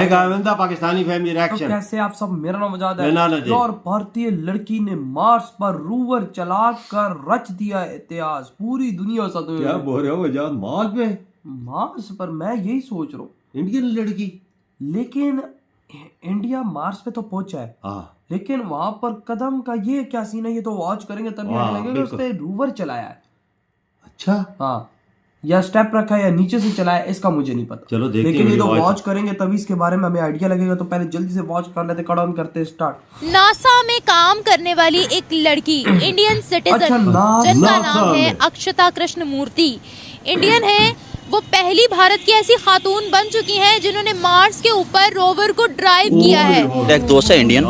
Pakistani family reaction. तो कैसे आप सब, मेरा नाम आजाद मेरा नाम है। अजय। और भारतीय लड़की ने मार्स पर रोवर चलाकर रच दिया इतिहास, पूरी दुनिया सा। तो क्या बोल रहे हो आजाद? माल पे मार्स पर मैं यही सोच रहा हूँ, इंडियन लड़की। लेकिन इंडिया मार्स पे तो पहुंचा है, हाँ लेकिन वहां पर कदम का ये क्या सीन है, ये तो वॉच करेंगे तभी हाँ, हमें लगेगा बिल्कुल। उसने रोवर चलाया है। अच्छा हाँ, या स्टेप रखा है या नीचे से चलाया है, इसका मुझे नहीं पता। चलो देखते हैं लेकिन ये तो वीडियो वॉच करेंगे तभी इसके बारे में हमें आइडिया लगेगा। तो पहले जल्दी से वॉच कर लेते, कट ऑन करते, स्टार्ट। नासा में काम करने वाली एक लड़की, इंडियन सिटीजन, अच्छा, जिनका नासा नाम है में। अक्षता कृष्णमूर्ति, इंडियन है। वो पहली भारत की ऐसी खातून बन चुकी हैं जिन्होंने मार्स के ऊपर रोवर को ड्राइव किया है। एक दोस्त है इंडियन,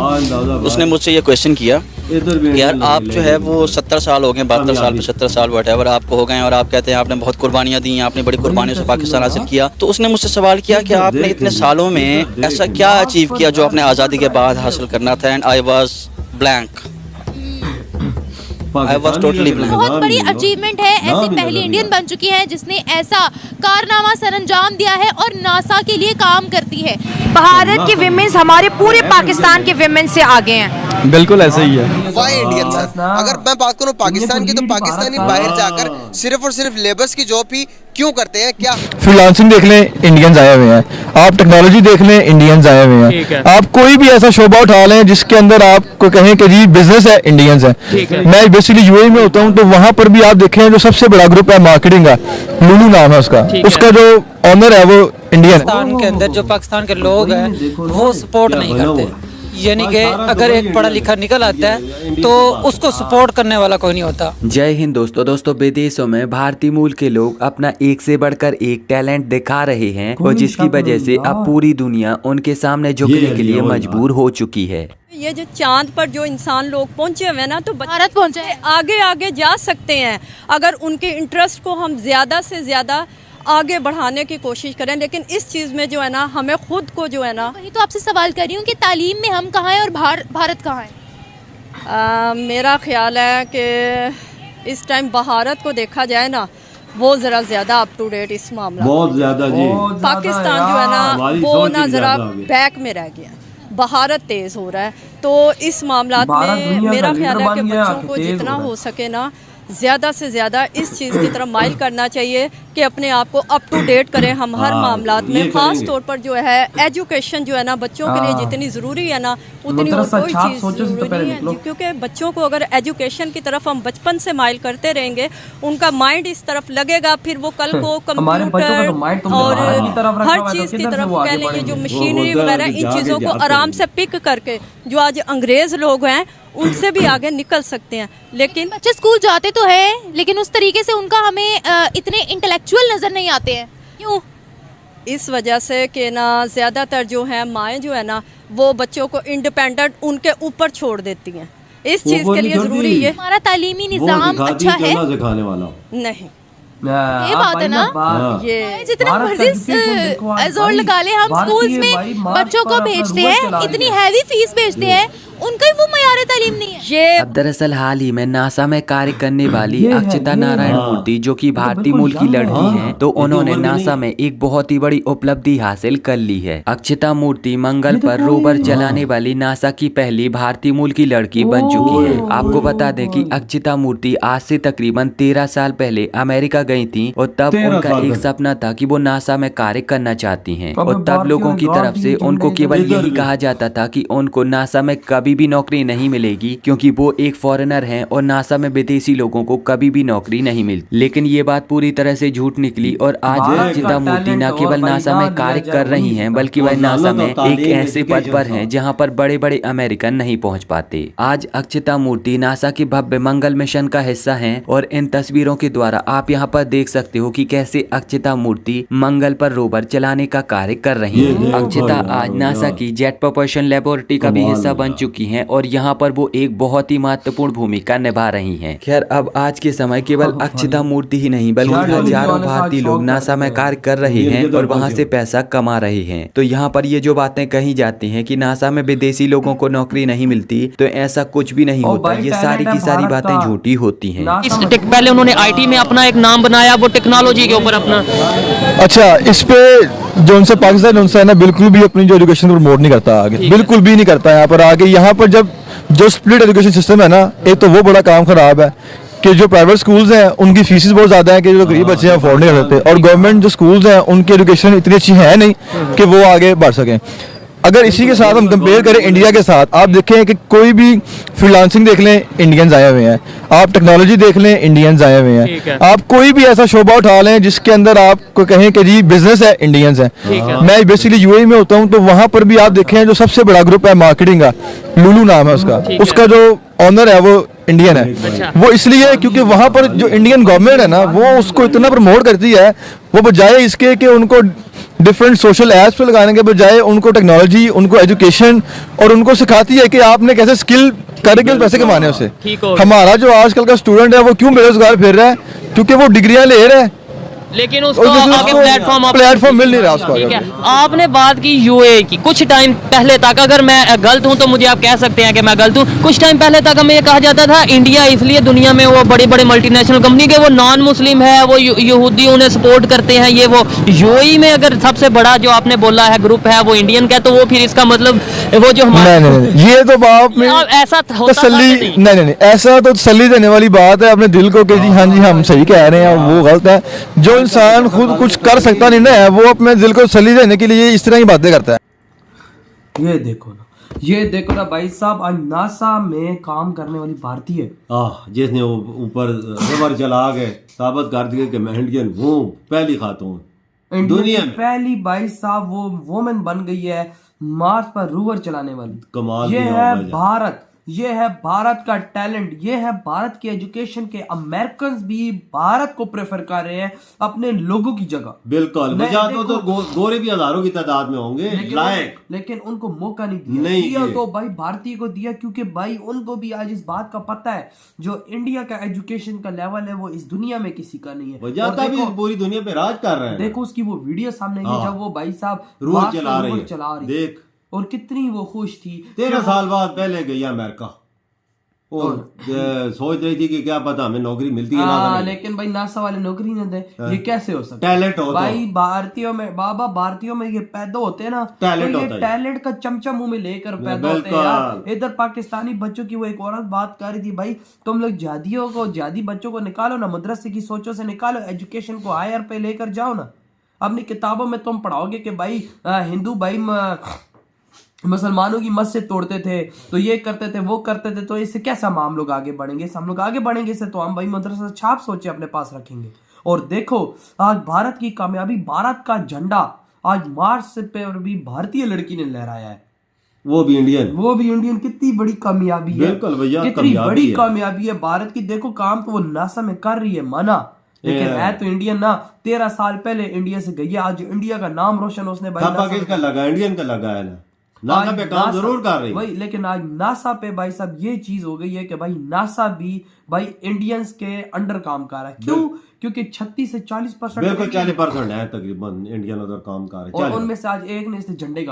उसने मुझसे ये क्वेश्चन किया कि यार आप जो है वो 70 साल हो गए, 72 साल 75 साल वटेवर आपको हो गए हैं, और आप कहते हैं आपने बहुत कुर्बानियां दी हैं, आपने बड़ी कुर्बानियों से पाकिस्तान हासिल किया। तो उसने मुझसे सवाल किया कि आपने इतने सालों में ऐसा क्या अचीव किया जो आपने आज़ादी के बाद हासिल करना था। And I was blank, I was totally blind। बहुत बड़ी अचीवमेंट है, ऐसी पहली इंडियन बन चुकी है जिसने ऐसा कारनामा सरअंजाम दिया है और नासा के लिए काम करती है। भारत के विमेंस हमारे पूरे पाकिस्तान के विमेंस से आगे हैं। बिल्कुल ऐसे ही है। वाई इंडियन सर, अगर मैं बात करूं पाकिस्तान की, तो पाकिस्तानी बाहर जाकर सिर्फ और सिर्फ लेबर्स की जॉब ही क्यों करते हैं? क्या फ्रीलांसिंग देख लें, इंडियंस आए हुए हैं। आप टेक्नोलॉजी देख लें, इंडियंस आए हुए हैं। आप कोई भी ऐसा शोबा उठा लें जिसके अंदर आपको कहें कि जी बिजनेस है, इंडियंस है। मैं बेसिकली यूएई में होता हूं, तो वहां पर भी आप देखें जो सबसे बड़ा ग्रुप है मार्केटिंग का, लुलू नाम है उसका जो ऑनर है वो इंडियन। पाकिस्तान के अंदर जो पाकिस्तान के लोग हैं वो सपोर्ट नहीं करते, यानी कि अगर एक पढ़ा लिखा निकल आता है तो उसको सपोर्ट करने वाला कोई नहीं होता। जय हिंद दोस्तों विदेशों में भारतीय मूल के लोग अपना एक से बढ़कर एक टैलेंट दिखा रहे हैं, और जिसकी वजह से अब पूरी दुनिया उनके सामने झुकने के लिए मजबूर हो चुकी है। ये जो चांद पर जो इंसान लोग पहुंचे हुए हैं ना, तो भारत पहुंचे हैं। आगे आगे जा सकते हैं अगर उनके इंटरेस्ट को हम ज़्यादा से ज़्यादा आगे बढ़ाने की कोशिश करें। लेकिन इस चीज़ में जो है ना, हमें खुद को जो है ना, वही तो आपसे सवाल कर रही हूँ कि तालीम में हम कहाँ हैं और भारत कहाँ है। मेरा ख्याल है कि इस टाइम भारत को देखा जाए ना, वो ज़रा ज़्यादा अप टू डेट इस मामला, बहुत ज्यादा जी। पाकिस्तान जो है ना वो ना ज़रा बैक में रह गया, भारत तेज़ हो रहा है। तो इस मामला में मेरा ख्याल है कि बच्चों को जितना हो सके ना, ज़्यादा से ज़्यादा इस चीज़ की तरफ माइल करना चाहिए कि अपने आप को अप टू डेट करें हम हर मामलात में। ख़ास तौर पर जो है एजुकेशन जो है ना, बच्चों के लिए जितनी ज़रूरी है ना, उतनी और कोई चीज़ ज़रूरी नहीं है। क्योंकि बच्चों को अगर एजुकेशन की तरफ हम बचपन से माइल करते रहेंगे, उनका माइंड इस तरफ लगेगा, फिर वो कल को कंप्यूटर और हर चीज़ की तरफ कह लेंगे जो मशीनरी वगैरह, इन चीज़ों को आराम से पिक करके जो आज अंग्रेज़ लोग हैं उनसे भी आगे निकल सकते हैं। लेकिन बच्चे स्कूल जाते तो है, लेकिन उस तरीके से उनका हमें इतने इंटेलेक्चुअल नजर नहीं आते हैं। क्यों? इस वजह से कि ना ज़्यादातर जो है माएँ जो है ना, वो बच्चों को इंडिपेंडेंट उनके ऊपर छोड़ देती हैं। इस चीज़ के लिए ज़रूरी है हमारा तालीमी निज़ाम अच्छा है सिखाने वाला नहीं, ये बात है ना। ये जितना मर्जी जोर लगा ले, हम स्कूल्स में बच्चों को भेजते हैं, इतनी हैवी फीस भेजते हैं, उनका वो मयार तालीम नहीं है। ये अब दरअसल हाल ही में नासा में कार्य करने वाली अक्षता नारायण मूर्ति, जो कि भारतीय मूल की लड़की हैं, तो उन्होंने नासा में एक बहुत ही बड़ी उपलब्धि हासिल कर ली है। अक्षता मूर्ति मंगल पर रोवर चलाने वाली नासा की पहली भारतीय मूल की लड़की बन चुकी है। आपको बता दें कि अक्षता मूर्ति आज से तकरीबन 13 साल पहले अमेरिका गई थी, और तब उनका एक सपना था कि वो नासा में कार्य करना चाहती हैं, और तब लोगों की तरफ से उनको केवल यही कहा जाता था कि उनको नासा में कभी भी नौकरी नहीं मिलेगी, क्योंकि वो एक फॉरेनर हैं और नासा में विदेशी लोगों को कभी भी नौकरी नहीं मिलती। लेकिन ये बात पूरी तरह से झूठ निकली, और आज अक्षता मूर्ति न केवल नासा में कार्य कर रही हैं, बल्कि वह नासा में एक ऐसे पद पर हैं जहां पर बड़े बड़े अमेरिकन नहीं पहुंच पाते। आज अक्षता मूर्ति नासा के भव्य मंगल मिशन का हिस्सा हैं, और इन तस्वीरों के द्वारा आप यहाँ पर देख सकते हो कि कैसे अक्षता मूर्ति मंगल पर रोवर चलाने का कार्य कर रही है। अक्षता आज नासा की जेट प्रोपल्शन लेबोरेटरी का भी हिस्सा बन चुकी चुकी हैं और यहाँ पर वो एक बहुत ही महत्वपूर्ण भूमिका निभा रही हैं। खैर अब आज के समय केवल अक्षिता मूर्ति ही नहीं बल्कि हजारों भारतीय लोग नासा में कार्य कर रहे हैं और वहाँ से पैसा कमा रहे हैं। तो यहाँ पर ये जो बातें कही जाती हैं कि नासा में विदेशी लोगों को नौकरी नहीं मिलती, तो ऐसा कुछ भी नहीं होता। ये सारी की सारी बातें झूठी होती हैं। पहले उन्होंने IT में अपना एक नाम बनाया, वो टेक्नोलॉजी के ऊपर अपना। अच्छा, इस पे जो उनसे पाकिस्तान उनसे है ना बिल्कुल भी अपनी जो एजुकेशन को प्रमोट नहीं करता आगे, बिल्कुल भी नहीं करता यहाँ पर आगे। यहाँ पर जब जो स्प्लिट एजुकेशन सिस्टम है ना, एक तो वो बड़ा काम खराब है कि जो प्राइवेट स्कूल्स हैं उनकी फीसेस बहुत ज़्यादा है कि जो गरीब बच्चे हैं अफोर्ड नहीं कर सकते, और गवर्नमेंट जो स्कूल्स हैं उनकी एजुकेशन इतनी अच्छी है नहीं कि वो आगे बढ़ सकें। अगर इसी के साथ हम कंपेयर करें इंडिया के साथ, आप देखें कि कोई भी फ्रीलांसिंग देख लें इंडियंस आए हुए हैं, आप टेक्नोलॉजी देख लें इंडियंस आए हुए हैं, आप कोई भी ऐसा शोबा उठा लें जिसके अंदर आपको कहें कि जी बिजनेस है इंडियंस है। मैं बेसिकली यूएई में होता हूं, तो वहां पर भी आप देखें जो सबसे बड़ा ग्रुप है मार्केटिंग का, लुलू नाम है उसका जो ऑनर है वो इंडियन है। वो इसलिए क्योंकि वहां पर जो इंडियन गवर्नमेंट है ना वो उसको इतना प्रमोट करती है, वो बजाय इसके कि उनको डिफरेंट सोशल एप्स पे लगाने के बजाय उनको टेक्नोलॉजी, उनको एजुकेशन और उनको सिखाती है कि आपने कैसे स्किल करके पैसे कमाने उसे। हमारा जो आजकल का स्टूडेंट है वो क्यों बेरोजगार फिर रहा है? क्योंकि वो डिग्रियां ले रहा है लेकिन उसको आगे प्लेटफॉर्म मिल नहीं रहा उसको। ठीक है, आपने बात की यूएई की। कुछ टाइम पहले तक, अगर मैं गलत हूं तो मुझे आप कह सकते हैं कि मैं गलत हूं, कुछ टाइम पहले तक हमें ये कहा जाता था इंडिया इसलिए दुनिया में वो बड़े बड़े मल्टीनेशनल कंपनी के वो नॉन मुस्लिम है, वो यहूदी उन्हें सपोर्ट करते हैं, ये वो। यूएई में अगर सबसे बड़ा जो आपने बोला है ग्रुप है वो इंडियन का, तो वो फिर इसका मतलब वो जो नहीं, ये तो बाप में ऐसा तसल्ली नहीं, ऐसा तो तसल्ली देने वाली बात है अपने दिल को कि जी हाँ जी हम सही कह रहे हैं और वो गलत है। जो इंसान खुद कुछ कर सकता नहीं ना है वो अपने दिल को तसल्ली देने के लिए इस तरह की बातें करता है। ये देखो ना भाई साहब, आज नासा में काम करने वाली भारतीय जिसने ऊपर रोवर चला गए साबित कर दिया कि मैं इंडियन हूँ, पहली खातून दुनिया में पहली भाई साहब वो वोमेन बन गई है मार्स पर रोवर चलाने वाली। कमाल। ये है भारत, ये है भारत का टैलेंट, ये है भारत की एजुकेशन के। अमेरिकन भी भारत को प्रेफर कर रहे हैं अपने लोगों की जगह। बिल्कुल, तो गोरे भी हजारों की तादाद में होंगे लेकिन उनको मौका नहीं दिया तो भाई भारतीय को दिया, क्योंकि भाई उनको भी आज इस बात का पता है जो इंडिया का एजुकेशन का लेवल है वो इस दुनिया में किसी का नहीं है। भी पूरी दुनिया पे राज कर रहे हैं। देखो उसकी वो वीडियो सामने आई जब वो भाई साहब रोवर चला रही देख, और कितनी वो खुश थी। 13 साल बाद पहले गई अमेरिका और सोच रही थी कि क्या पता हमें नौकरी मिलती है ना, लेकिन भाई नासा वाले नौकरी नहीं दे। ये कैसे हो सकता? टैलेंट हो भाई भारतीयों में, बाबा भारतीयों में ये पैदा होते हैं ना, टैलेंट तो ये टैलेंट का चमचा मुंह में लेकर पैदा होते हैं यार। इधर पाकिस्तानी बच्चों की वो एक औरत बात कर रही थी, भाई तुम लोग जादी बच्चों को निकालो ना, मदरसे की सोचों से निकालो, एजुकेशन को हायर पे लेकर जाओ ना। अपनी किताबों में तुम पढ़ाओगे कि भाई हिंदू भाई मुसलमानों की मस्जिद तोड़ते थे, तो ये करते थे वो करते थे, तो इससे कैसा हम लोग आगे बढ़ेंगे? हम लोग आगे बढ़ेंगे इससे तो हम भाई मदरसा छाप सोचे अपने पास रखेंगे। और देखो आज भारत की कामयाबी, भारत का झंडा आज मार्स पे भी भारतीय लड़की ने लहराया है, वो भी इंडियन। कितनी बड़ी कामयाबी है, बिल्कुल भैया, कितनी बड़ी कामयाबी है भारत की। देखो काम तो वो नासा में कर रही है माना, लेकिन है तो इंडियन ना। 13 साल पहले इंडिया से गई है, आज इंडिया का नाम रोशन उसने भाई इंडियन का लगा है ना, नासा पे काम जरूर कर रही भाई, लेकिन आज नासा पे भाई साहब ये चीज हो गई है कि भाई नासा भी भाई इंडियंस के अंडर काम कर रहा है। क्यों? क्योंकि 36 से 40% बिल्कुल 40% है तकरीबन इंडियन उधर काम कर रहे हैं, और उनमें से आज एक ने इसने झंडे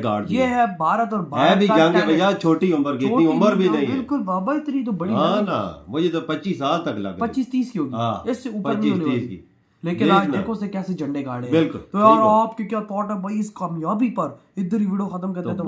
गाड़ ये है भारत। और भारत भी जंग भैया छोटी उम्र की, इतनी उम्र भी नहीं है। बिल्कुल बाबा, इतनी तो बड़ी ना, मुझे तो 25 साल तक लगा, 25-30 की होगी, इससे ऊपर नहीं होने वाली। लेकिन आज देखो से कैसे झंडे गाड़े। बिल्कुल। तो यार आपकी क्या थॉट है भाई इस कामयाबी पर? इधर ही वीडियो खत्म करते हैं। तो